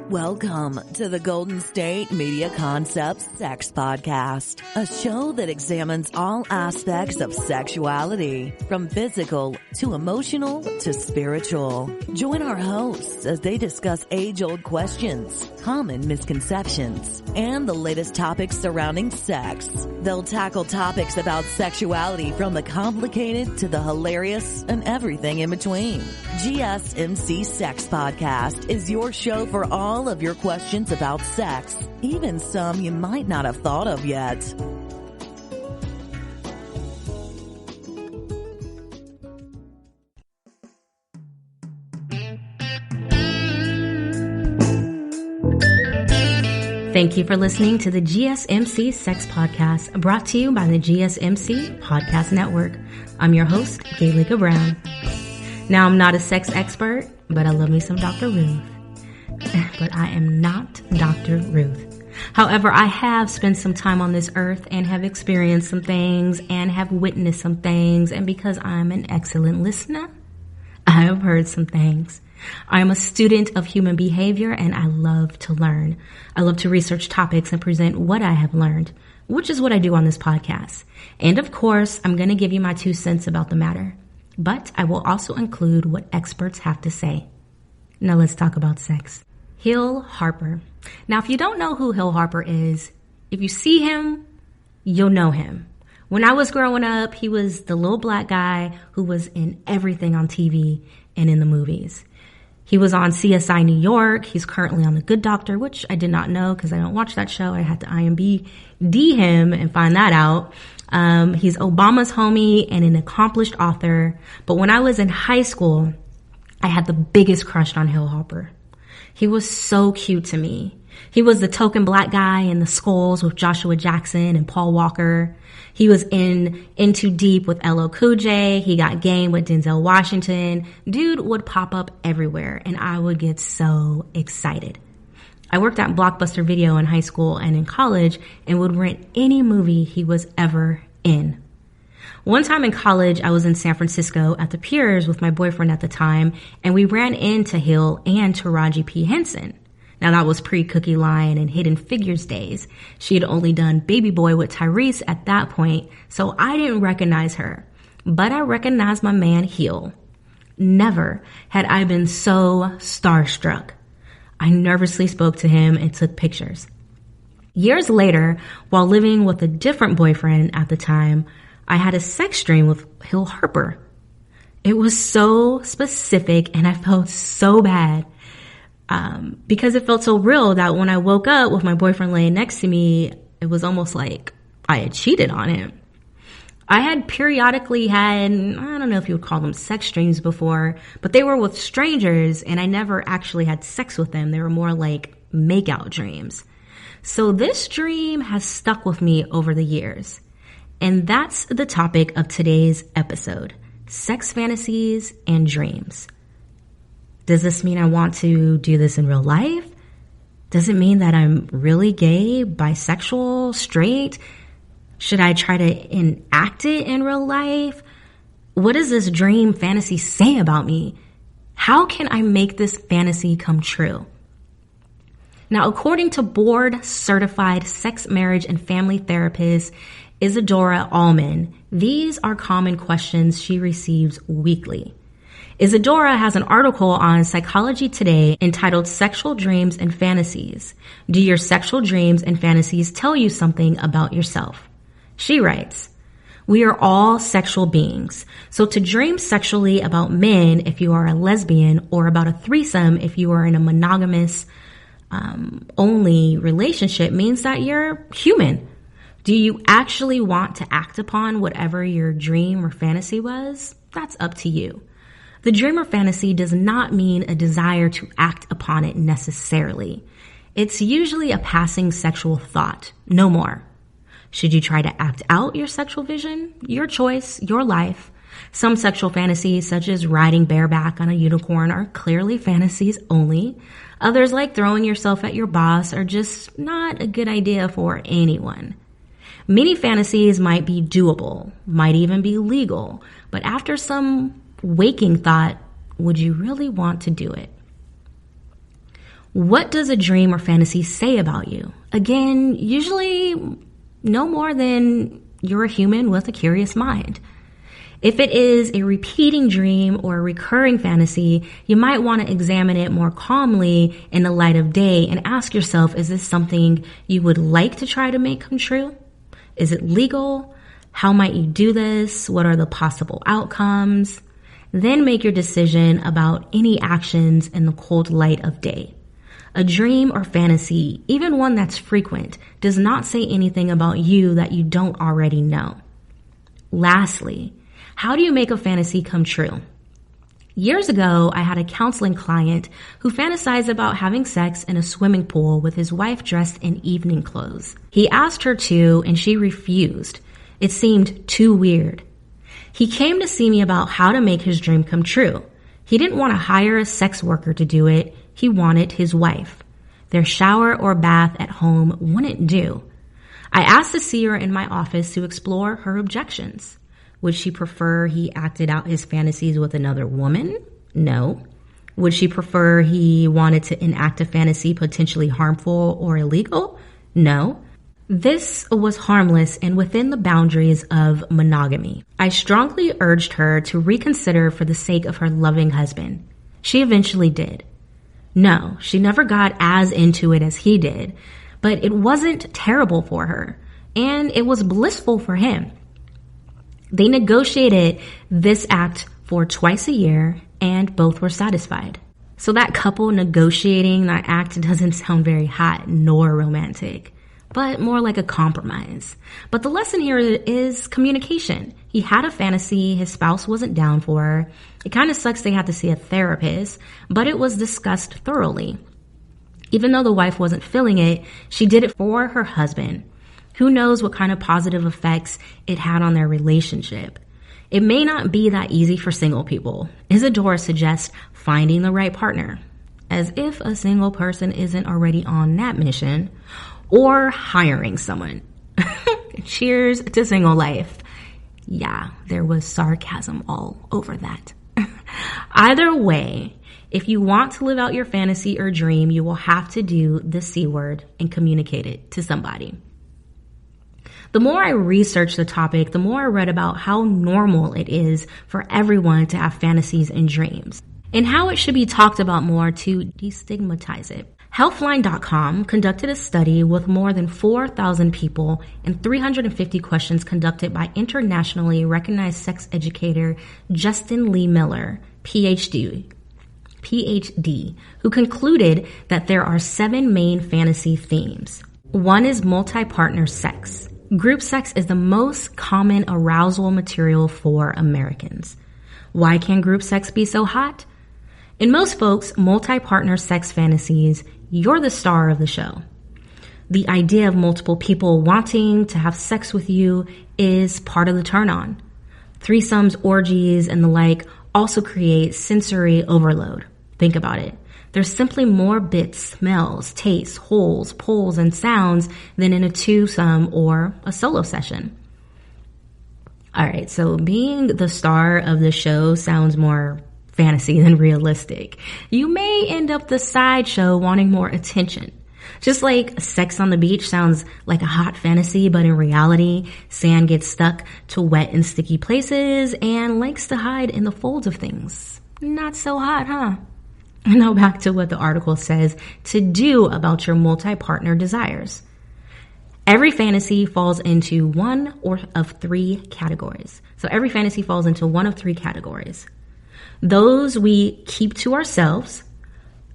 Welcome to the Golden State Media Concepts Sex Podcast, a show that examines all aspects of sexuality, from physical to emotional to spiritual. Join our hosts as they discuss age-old questions, common misconceptions, and the latest topics surrounding sex. They'll tackle topics about sexuality from the complicated to the hilarious and everything in between. GSMC Sex Podcast is your show for all of your questions about sex, even some you might not have thought of yet. Thank you for listening to the GSMC Sex Podcast, brought to you by the GSMC Podcast Network. I'm your host, Gaelika Brown. Now, I'm not a sex expert, but I love me some Dr. Ruth. But I am not Dr. Ruth. However, I have spent some time on this earth and have experienced some things and have witnessed some things. And because I'm an excellent listener, I have heard some things. I am a student of human behavior and I love to learn. I love to research topics and present what I have learned, which is what I do on this podcast. And of course, I'm going to give you my 2 cents about the matter, but I will also include what experts have to say. Now let's talk about sex. Hill Harper. Now, if you don't know who Hill Harper is, if you see him, you'll know him. When I was growing up, he was the little black guy who was in everything on TV and in the movies. He was on CSI New York. He's currently on The Good Doctor, which I did not know because I don't watch that show. I had to IMDb him and find that out. He's Obama's homie and an accomplished author. But when I was in high school, I had the biggest crush on Hill Harper. He was so cute to me. He was the token black guy in the Skulls with Joshua Jackson and Paul Walker. He was in Too Deep with LL Cool J. He got game with Denzel Washington. Dude would pop up everywhere and I would get so excited. I worked at Blockbuster Video in high school and in college and would rent any movie he was ever in. One time in college, I was in San Francisco at the Piers with my boyfriend at the time, and we ran into Hill and Taraji P. Henson. Now, that was pre-Cookie Line and Hidden Figures days. She had only done Baby Boy with Tyrese at that point, so I didn't recognize her. But I recognized my man Hill. Never had I been so starstruck. I nervously spoke to him and took pictures. Years later, while living with a different boyfriend at the time, I had a sex dream with Hill Harper. It was so specific and I felt so bad because it felt so real that when I woke up with my boyfriend laying next to me, it was almost like I had cheated on him. I had periodically had, I don't know if you would call them sex dreams before, but they were with strangers and I never actually had sex with them. They were more like makeout dreams. So this dream has stuck with me over the years. And that's the topic of today's episode, sex fantasies and dreams. Does this mean I want to do this in real life? Does it mean that I'm really gay, bisexual, straight? Should I try to enact it in real life? What does this dream fantasy say about me? How can I make this fantasy come true? Now, according to board-certified sex, marriage, and family therapist Isadora Allman, these are common questions she receives weekly. Isadora has an article on Psychology Today entitled Sexual Dreams and Fantasies. Do your sexual dreams and fantasies tell you something about yourself? She writes, we are all sexual beings. So to dream sexually about men if you are a lesbian or about a threesome if you are in a monogamous only relationship means that you're human. Do you actually want to act upon whatever your dream or fantasy was? That's up to you. The dream or fantasy does not mean a desire to act upon it necessarily. It's usually a passing sexual thought, no more. Should you try to act out your sexual vision? Your choice, your life. Some sexual fantasies, such as riding bareback on a unicorn, are clearly fantasies only. Others, like throwing yourself at your boss, are just not a good idea for anyone. Many fantasies might be doable, might even be legal, but after some waking thought, would you really want to do it? What does a dream or fantasy say about you? Again, usually no more than you're a human with a curious mind. If it is a repeating dream or a recurring fantasy, you might want to examine it more calmly in the light of day and ask yourself, is this something you would like to try to make come true? Is it legal? How might you do this? What are the possible outcomes? Then make your decision about any actions in the cold light of day. A dream or fantasy, even one that's frequent, does not say anything about you that you don't already know. Lastly, how do you make a fantasy come true? Years ago, I had a counseling client who fantasized about having sex in a swimming pool with his wife dressed in evening clothes. He asked her to, and she refused. It seemed too weird. He came to see me about how to make his dream come true. He didn't want to hire a sex worker to do it. He wanted his wife. Their shower or bath at home wouldn't do. I asked to see her in my office to explore her objections. Would she prefer he acted out his fantasies with another woman? No. Would she prefer he wanted to enact a fantasy potentially harmful or illegal? No. This was harmless and within the boundaries of monogamy. I strongly urged her to reconsider for the sake of her loving husband. She eventually did. No, she never got as into it as he did, but it wasn't terrible for her, and it was blissful for him. They negotiated this act for twice a year, and both were satisfied. So that couple negotiating that act doesn't sound very hot nor romantic, but more like a compromise. But the lesson here is communication. He had a fantasy his spouse wasn't down for. It kind of sucks they had to see a therapist, but it was discussed thoroughly. Even though the wife wasn't feeling it, she did it for her husband. Who knows what kind of positive effects it had on their relationship. It may not be that easy for single people. Isadora suggests finding the right partner, as if a single person isn't already on that mission, or hiring someone. Cheers to single life. Yeah, there was sarcasm all over that. Either way, if you want to live out your fantasy or dream, you will have to do the C word and communicate it to somebody. The more I researched the topic, the more I read about how normal it is for everyone to have fantasies and dreams, and how it should be talked about more to destigmatize it. Healthline.com conducted a study with more than 4,000 people and 350 questions conducted by internationally recognized sex educator Justin Lee Miller, PhD, who concluded that there are 7 main fantasy themes. One is multi-partner sex. Group sex is the most common arousal material for Americans. Why can group sex be so hot? In most folks' multi-partner sex fantasies, you're the star of the show. The idea of multiple people wanting to have sex with you is part of the turn-on. Threesomes, orgies, and the like also create sensory overload. Think about it. There's simply more bits, smells, tastes, holes, pulls, and sounds than in a twosome or a solo session. All right, so being the star of the show sounds more fantasy than realistic. You may end up the sideshow wanting more attention. Just like sex on the beach sounds like a hot fantasy, but in reality, sand gets stuck to wet and sticky places and likes to hide in the folds of things. Not so hot, huh? Now back to what the article says to do about your multi-partner desires. Every fantasy falls into one of 3 categories. So every fantasy falls into one of 3 categories. Those we keep to ourselves,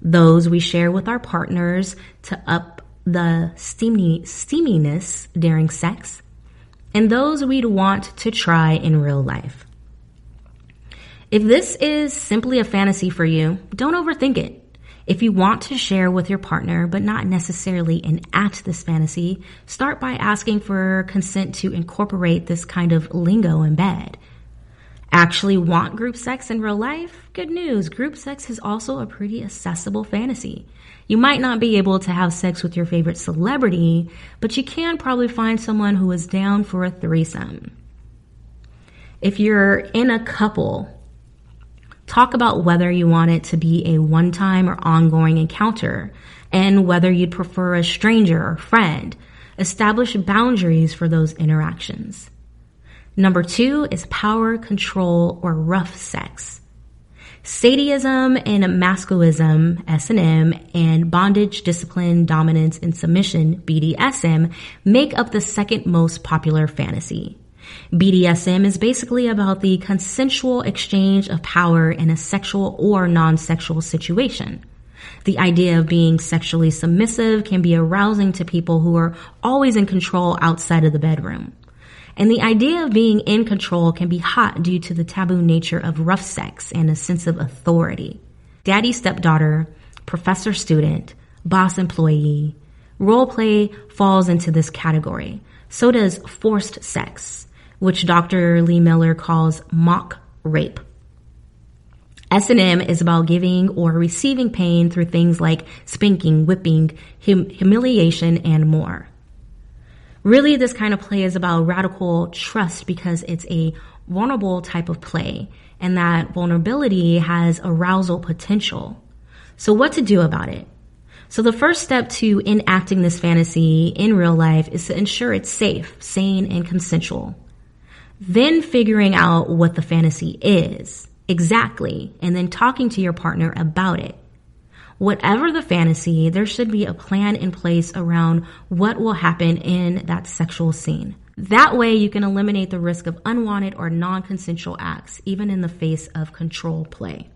those we share with our partners to up the steaminess during sex, and those we'd want to try in real life. If this is simply a fantasy for you, don't overthink it. If you want to share with your partner but not necessarily enact this fantasy, start by asking for consent to incorporate this kind of lingo in bed. Actually want group sex in real life? Good news, group sex is also a pretty accessible fantasy. You might not be able to have sex with your favorite celebrity, but you can probably find someone who is down for a threesome. If you're in a couple Talk about whether you want it to be a one-time or ongoing encounter and whether you'd prefer a stranger or friend. Establish boundaries for those interactions. Number 2 is power, control, or rough sex. Sadism and masochism, S&M, and bondage, discipline, dominance, and submission, BDSM, make up the second most popular fantasy. BDSM is basically about the consensual exchange of power in a sexual or non-sexual situation. The idea of being sexually submissive can be arousing to people who are always in control outside of the bedroom. And the idea of being in control can be hot due to the taboo nature of rough sex and a sense of authority. Daddy stepdaughter, professor student, boss employee, role play falls into this category. So does forced sex, which Dr. Lee Miller calls mock rape. S&M is about giving or receiving pain through things like spanking, whipping, humiliation, and more. Really, this kind of play is about radical trust because it's a vulnerable type of play, and that vulnerability has arousal potential. So what to do about it? So the first step to enacting this fantasy in real life is to ensure it's safe, sane, and consensual. Then figuring out what the fantasy is exactly, and then talking to your partner about it. Whatever the fantasy, there should be a plan in place around what will happen in that sexual scene. That way you can eliminate the risk of unwanted or non-consensual acts, even in the face of control play.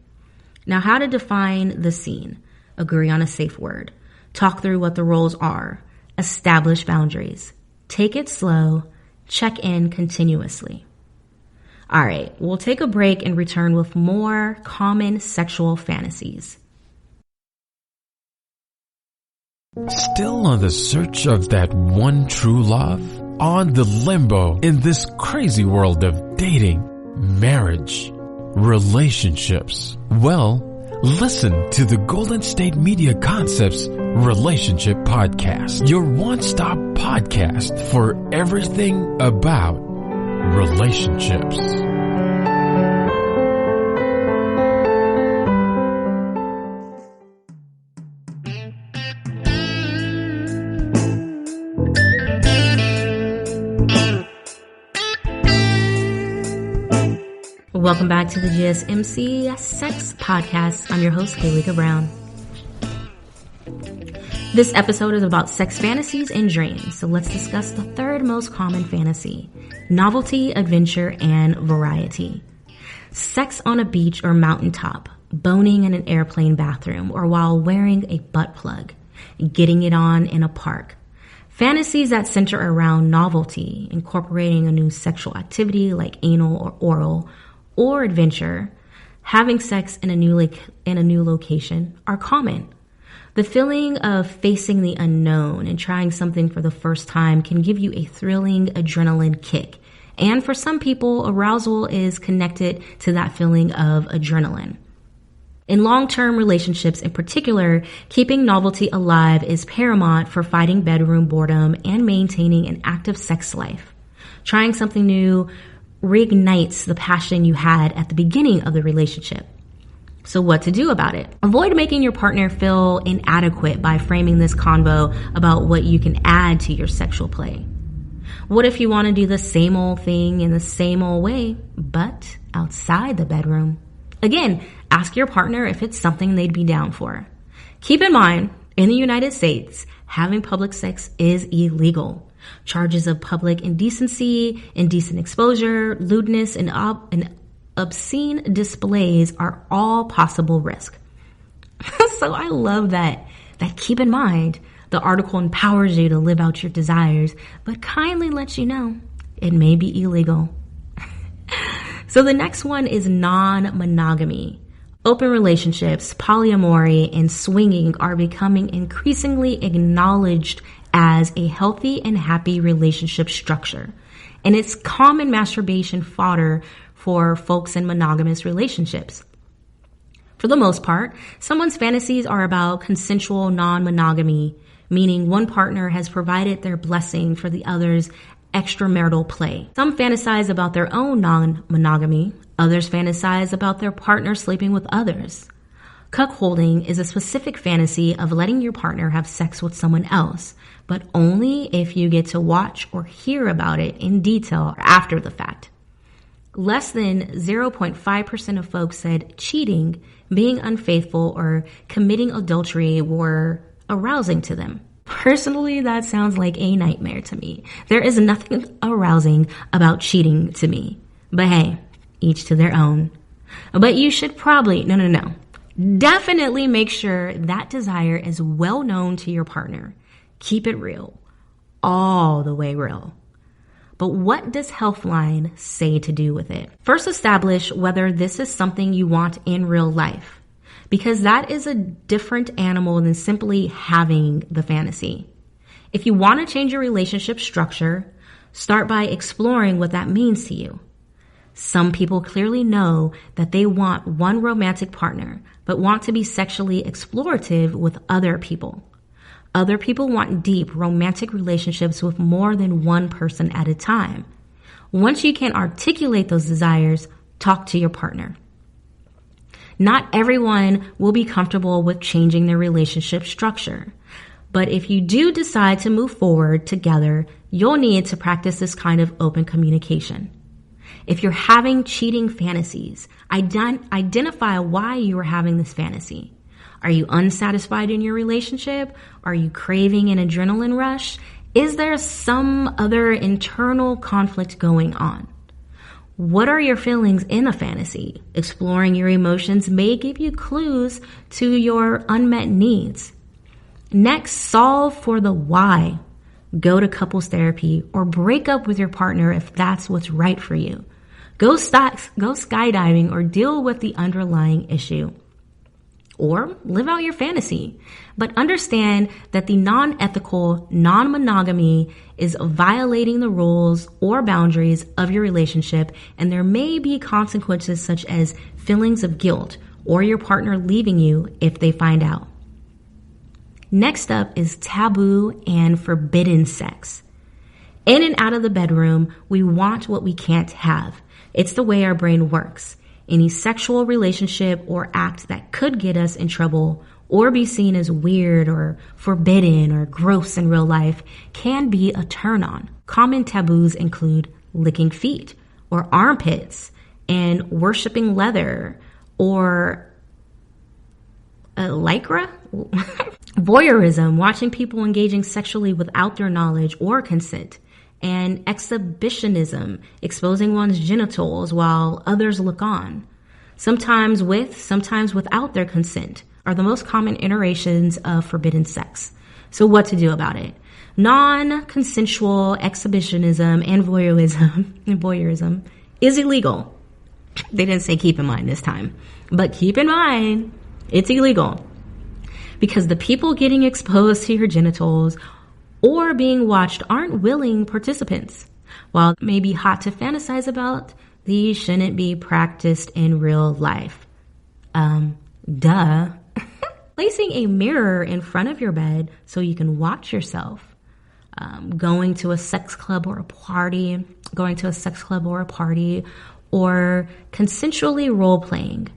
Now, how to define the scene. Agree on a safe word. Talk through what the roles are. Establish boundaries. Take it slow. Check in continuously. All right, we'll take a break and return with more common sexual fantasies. Still on the search of that one true love? On the limbo in this crazy world of dating, marriage, relationships? Well, listen to the Golden State Media Concepts Relationship Podcast, your one-stop podcast for everything about relationships. Welcome back to the GSMC Sex Podcast. I'm your host, Gaelika Brown. This episode is about sex fantasies and dreams, so let's discuss the third most common fantasy: novelty, adventure, and variety. Sex on a beach or mountaintop, boning in an airplane bathroom, or while wearing a butt plug, getting it on in a park. Fantasies that center around novelty, incorporating a new sexual activity like anal or oral, or adventure, having sex in a new location are common. The feeling of facing the unknown and trying something for the first time can give you a thrilling adrenaline kick. And for some people, arousal is connected to that feeling of adrenaline. In long-term relationships in particular, keeping novelty alive is paramount for fighting bedroom boredom and maintaining an active sex life. Trying something new reignites the passion you had at the beginning of the relationship. So what to do about it? Avoid making your partner feel inadequate by framing this convo about what you can add to your sexual play. What if you want to do the same old thing in the same old way, but outside the bedroom? Again, ask your partner if it's something they'd be down for. Keep in mind, in the United States, having public sex is illegal. Charges of public indecency, indecent exposure, lewdness, and obscene displays are all possible risk. So I love that keep in mind, the article empowers you to live out your desires, but kindly lets you know it may be illegal. So the next one is non-monogamy. Open relationships, polyamory, and swinging are becoming increasingly acknowledged as a healthy and happy relationship structure. And it's common masturbation fodder for folks in monogamous relationships. For the most part, someone's fantasies are about consensual non-monogamy, meaning one partner has provided their blessing for the other's extramarital play. Some fantasize about their own non-monogamy. Others fantasize about their partner sleeping with others. Cuckolding is a specific fantasy of letting your partner have sex with someone else, but only if you get to watch or hear about it in detail after the fact. Less than 0.5% of folks said cheating, being unfaithful, or committing adultery were arousing to them. Personally, that sounds like a nightmare to me. There is nothing arousing about cheating to me. But hey, each to their own. But you should probably, no. Definitely make sure that desire is well known to your partner. Keep it real. All the way real. But what does Healthline say to do with it? First, establish whether this is something you want in real life, because that is a different animal than simply having the fantasy. If you want to change your relationship structure, start by exploring what that means to you. Some people clearly know that they want one romantic partner, but want to be sexually explorative with other people. Other people want deep romantic relationships with more than one person at a time. Once you can articulate those desires, talk to your partner. Not everyone will be comfortable with changing their relationship structure. But if you do decide to move forward together, you'll need to practice this kind of open communication. If you're having cheating fantasies, identify why you are having this fantasy. Are you unsatisfied in your relationship? Are you craving an adrenaline rush? Is there some other internal conflict going on? What are your feelings in a fantasy? Exploring your emotions may give you clues to your unmet needs. Next, solve for the why. Go to couples therapy or break up with your partner if that's what's right for you. Go skydiving or deal with the underlying issue. Or live out your fantasy. But understand that the non-ethical non-monogamy is violating the rules or boundaries of your relationship, and there may be consequences such as feelings of guilt or your partner leaving you if they find out. Next up is taboo and forbidden sex. In and out of the bedroom, we want what we can't have. It's the way our brain works. Any sexual relationship or act that could get us in trouble or be seen as weird or forbidden or gross in real life can be a turn on. Common taboos include licking feet or armpits and worshiping leather or lycra. Voyeurism, watching people engaging sexually without their knowledge or consent. And exhibitionism, exposing one's genitals while others look on. Sometimes with, sometimes without their consent are the most common iterations of forbidden sex. So what to do about it? Non-consensual exhibitionism and voyeurism is illegal. They didn't say keep in mind this time, but keep in mind it's illegal because the people getting exposed to your genitals or being watched aren't willing participants. While it may be hot to fantasize about, these shouldn't be practiced in real life. Duh. Placing a mirror in front of your bed so you can watch yourself. Going to a sex club or a party, or consensually role-playing.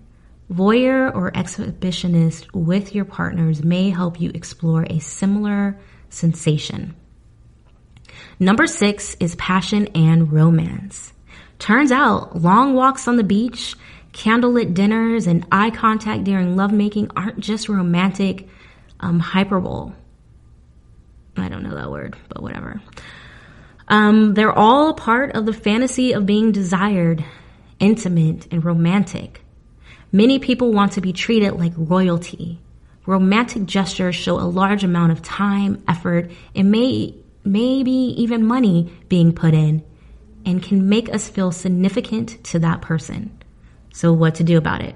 Voyeur or exhibitionist with your partners may help you explore a similar sensation. Number 6 is passion and romance. Turns out long walks on the beach, candlelit dinners, and eye contact during lovemaking aren't just romantic hyperbole. I don't know that word, but whatever. They're all part of the fantasy of being desired, intimate, and romantic. Many people want to be treated like royalty. Romantic gestures show a large amount of time, effort, and maybe even money being put in, and can make us feel significant to that person. So what to do about it?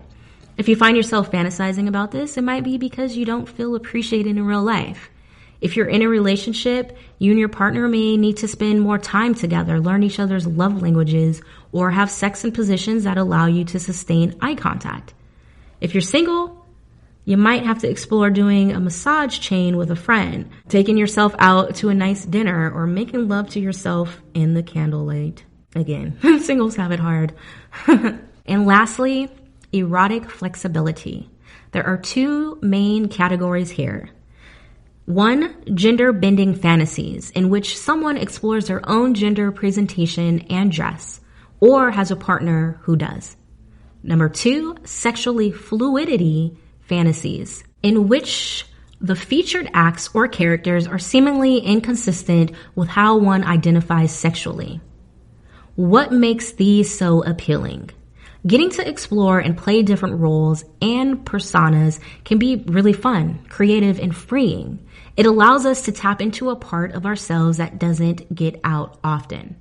If you find yourself fantasizing about this, it might be because you don't feel appreciated in real life. If you're in a relationship, you and your partner may need to spend more time together, learn each other's love languages, or have sex in positions that allow you to sustain eye contact. If you're single, you might have to explore doing a massage chain with a friend, taking yourself out to a nice dinner, or making love to yourself in the candlelight. Again, singles have it hard. And lastly, erotic flexibility. There are two main categories here. One, gender bending fantasies, in which someone explores their own gender presentation and dress, or has a partner who does. Number two, sexually fluidity fantasies, in which the featured acts or characters are seemingly inconsistent with how one identifies sexually. What makes these so appealing? Getting to explore and play different roles and personas can be really fun, creative, and freeing. It allows us to tap into a part of ourselves that doesn't get out often.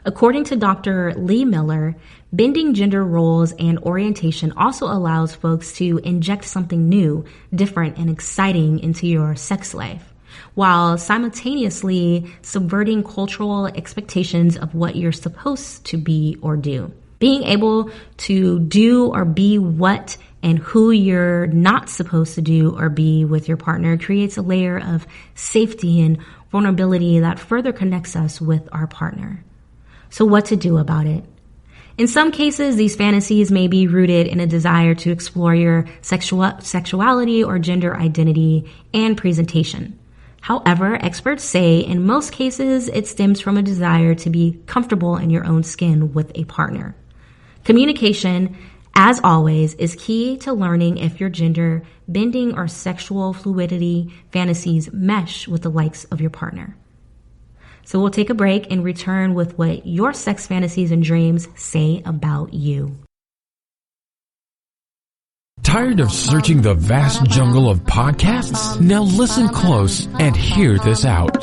According to Dr. Lee Miller, bending gender roles and orientation also allows folks to inject something new, different, and exciting into your sex life, while simultaneously subverting cultural expectations of what you're supposed to be or do. Being able to do or be what and who you're not supposed to do or be with your partner creates a layer of safety and vulnerability that further connects us with our partner. So what to do about it? In some cases, these fantasies may be rooted in a desire to explore your sexuality or gender identity and presentation. However, experts say in most cases, it stems from a desire to be comfortable in your own skin with a partner. Communication, as always, is key to learning if your gender bending or sexual fluidity fantasies mesh with the likes of your partner. So we'll take a break and return with what your sex fantasies and dreams say about you. Tired of searching the vast jungle of podcasts? Now listen close and hear this out.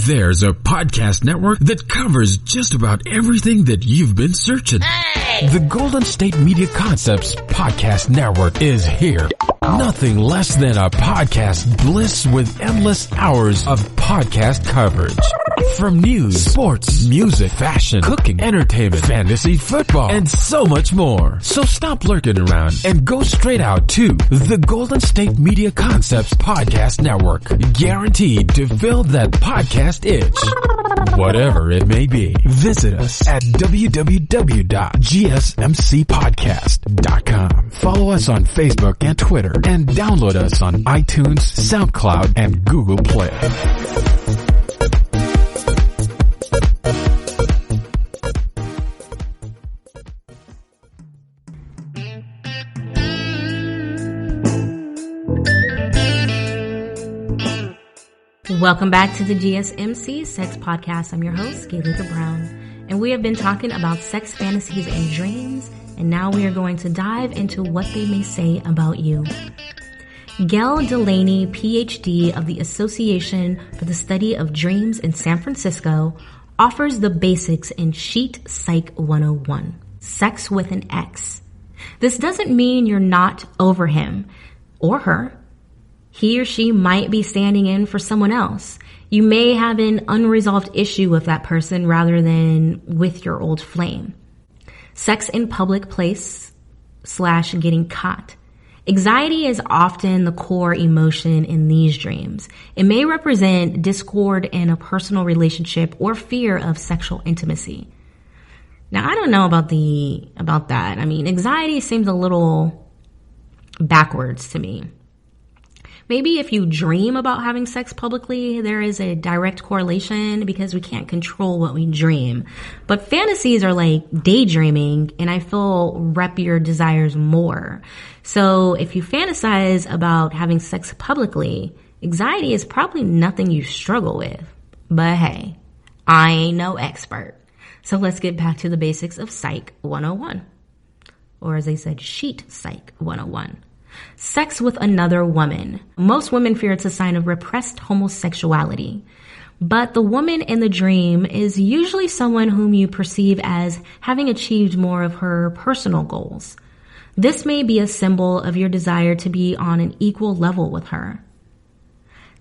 There's a podcast network that covers just about everything that you've been searching. Hey! The Golden State Media Concepts Podcast Network is here. Nothing less than a podcast bliss with endless hours of podcast coverage. From news, sports, music, fashion, cooking, entertainment, fantasy, football, and so much more. So stop lurking around and go straight out to the Golden State Media Concepts Podcast Network. Guaranteed to fill that podcast itch. Whatever it may be. Visit us at www.gsmcpodcast.com. Follow us on Facebook and Twitter and download us on iTunes, SoundCloud, and Google Play. Welcome back to the GSMC Sex Podcast. I'm your host, Gaelika Brown, and we have been talking about sex fantasies and dreams, and now we are going to dive into what they may say about you. Gail Delaney, PhD of the Association for the Study of Dreams in San Francisco, offers the basics in Sheet Psych 101, Sex with an X. This doesn't mean you're not over him or her. He or she might be standing in for someone else. You may have an unresolved issue with that person rather than with your old flame. Sex in public place / getting caught. Anxiety is often the core emotion in these dreams. It may represent discord in a personal relationship or fear of sexual intimacy. Now, I don't know about that. I mean, anxiety seems a little backwards to me. Maybe if you dream about having sex publicly, there is a direct correlation because we can't control what we dream. But fantasies are like daydreaming, and I feel rep your desires more. So if you fantasize about having sex publicly, anxiety is probably nothing you struggle with. But hey, I ain't no expert. So let's get back to the basics of Psych 101. Or as they said, Sheet Psych 101. Sex with another woman. Most women fear it's a sign of repressed homosexuality. But the woman in the dream is usually someone whom you perceive as having achieved more of her personal goals. This may be a symbol of your desire to be on an equal level with her.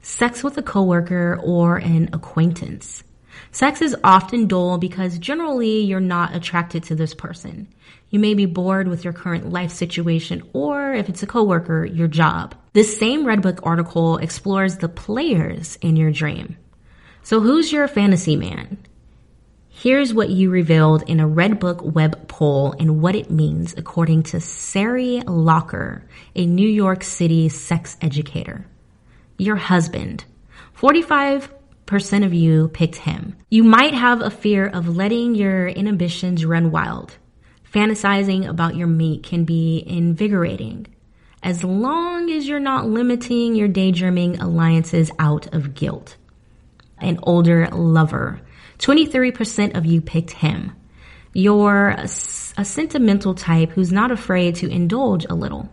Sex with a coworker or an acquaintance. Sex is often dull because generally you're not attracted to this person. You may be bored with your current life situation, or if it's a coworker, your job. This same Redbook article explores the players in your dream. So who's your fantasy man? Here's what you revealed in a Redbook web poll and what it means according to Sari Locker, a New York City sex educator. Your husband. 45% of you picked him. You might have a fear of letting your inhibitions run wild. Fantasizing about your mate can be invigorating, as long as you're not limiting your daydreaming alliances out of guilt. An older lover. 23% of you picked him. You're a sentimental type who's not afraid to indulge a little.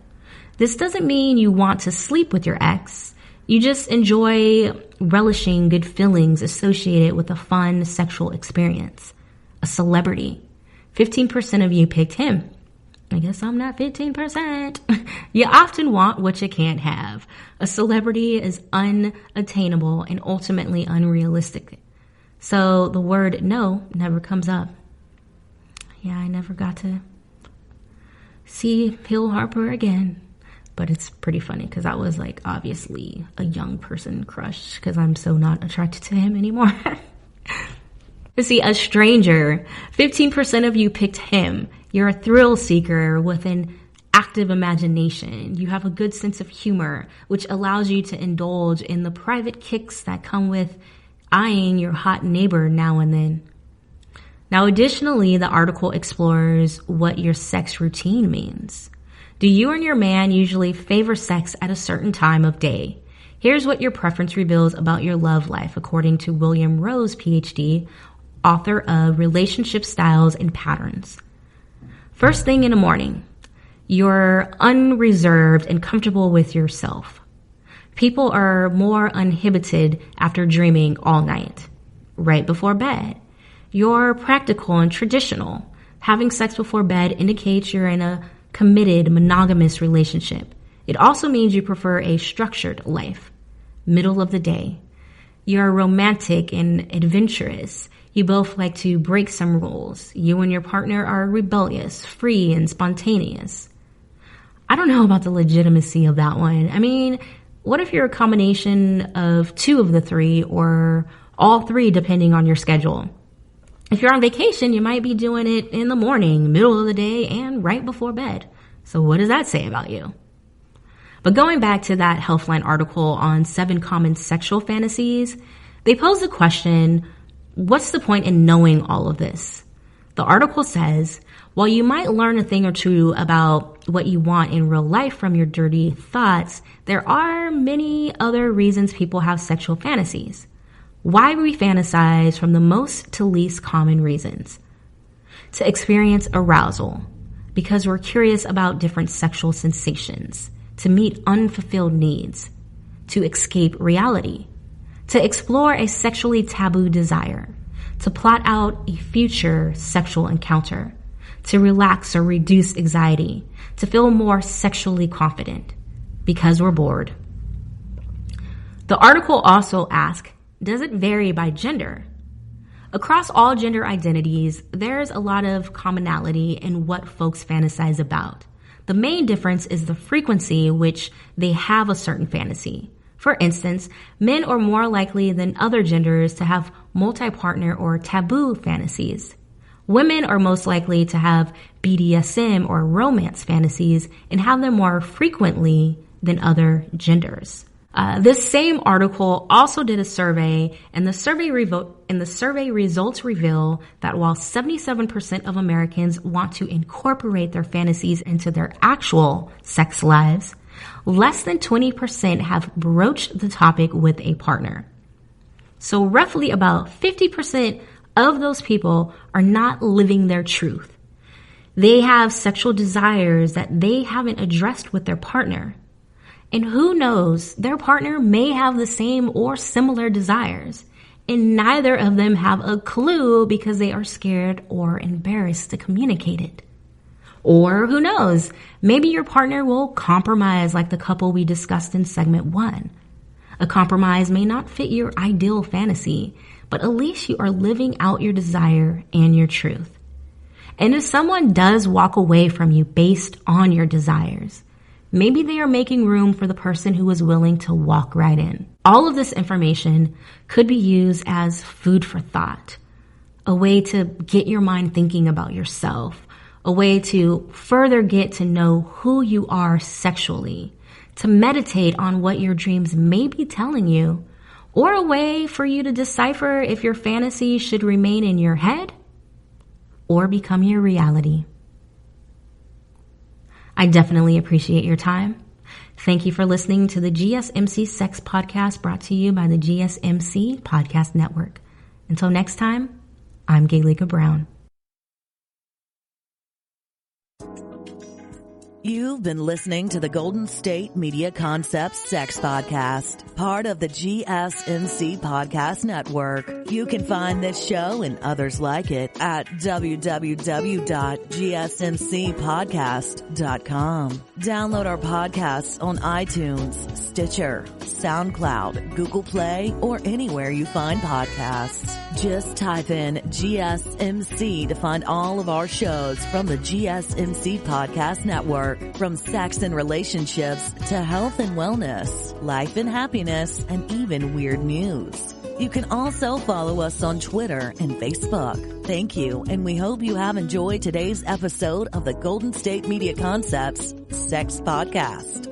This doesn't mean you want to sleep with your ex. You just enjoy relishing good feelings associated with a fun sexual experience. A celebrity. 15% of you picked him. I guess I'm not 15%. You often want what you can't have. A celebrity is unattainable and ultimately unrealistic. So the word no never comes up. Yeah, I never got to see Hill Harper again. But it's pretty funny because I was like obviously a young person crush because I'm so not attracted to him anymore. You see, a stranger, 15% of you picked him. You're a thrill seeker with an active imagination. You have a good sense of humor, which allows you to indulge in the private kicks that come with eyeing your hot neighbor now and then. Now, additionally, the article explores what your sex routine means. Do you and your man usually favor sex at a certain time of day? Here's what your preference reveals about your love life, according to William Rose, PhD, author of Relationship Styles and Patterns. First thing in the morning, you're unreserved and comfortable with yourself. People are more uninhibited after dreaming all night. Right before bed, you're practical and traditional. Having sex before bed indicates you're in a committed, monogamous relationship. It also means you prefer a structured life. Middle of the day, you're romantic and adventurous. You both like to break some rules. You and your partner are rebellious, free, and spontaneous. I don't know about the legitimacy of that one. I mean, what if you're a combination of two of the three or all three depending on your schedule? If you're on vacation, you might be doing it in the morning, middle of the day, and right before bed. So what does that say about you? But going back to that Healthline article on 7 common sexual fantasies, they pose the question, what's the point in knowing all of this? The article says, while you might learn a thing or two about what you want in real life from your dirty thoughts, there are many other reasons people have sexual fantasies. Why we fantasize from the most to least common reasons. To experience arousal, because we're curious about different sexual sensations. To meet unfulfilled needs. To escape reality. To explore a sexually taboo desire. To plot out a future sexual encounter. To relax or reduce anxiety. To feel more sexually confident. Because we're bored. The article also asks, does it vary by gender? Across all gender identities, there's a lot of commonality in what folks fantasize about. The main difference is the frequency which they have a certain fantasy. For instance, men are more likely than other genders to have multi-partner or taboo fantasies. Women are most likely to have BDSM or romance fantasies and have them more frequently than other genders. This same article also did a survey, and the survey results reveal that while 77% of Americans want to incorporate their fantasies into their actual sex lives, less than 20% have broached the topic with a partner. So roughly about 50% of those people are not living their truth. They have sexual desires that they haven't addressed with their partner. And who knows, their partner may have the same or similar desires, and neither of them have a clue because they are scared or embarrassed to communicate it. Or who knows, maybe your partner will compromise like the couple we discussed in segment 1. A compromise may not fit your ideal fantasy, but at least you are living out your desire and your truth. And if someone does walk away from you based on your desires, maybe they are making room for the person who is willing to walk right in. All of this information could be used as food for thought. a way to get your mind thinking about yourself, a way to further get to know who you are sexually, to meditate on what your dreams may be telling you, or a way for you to decipher if your fantasy should remain in your head or become your reality. I definitely appreciate your time. Thank you for listening to the GSMC Sex Podcast, brought to you by the GSMC Podcast Network. Until next time, I'm Gaelika Brown. You've been listening to the Golden State Media Concepts Sex Podcast, part of the GSMC Podcast Network. You can find this show and others like it at www.gsmcpodcast.com. Download our podcasts on iTunes, Stitcher, SoundCloud, Google Play, or anywhere you find podcasts. Just type in GSMC to find all of our shows from the GSMC Podcast Network. From sex and relationships to health and wellness, life and happiness, and even weird news. You can also follow us on Twitter and Facebook. Thank you, and we hope you have enjoyed today's episode of the Golden State Media Concepts Sex Podcast.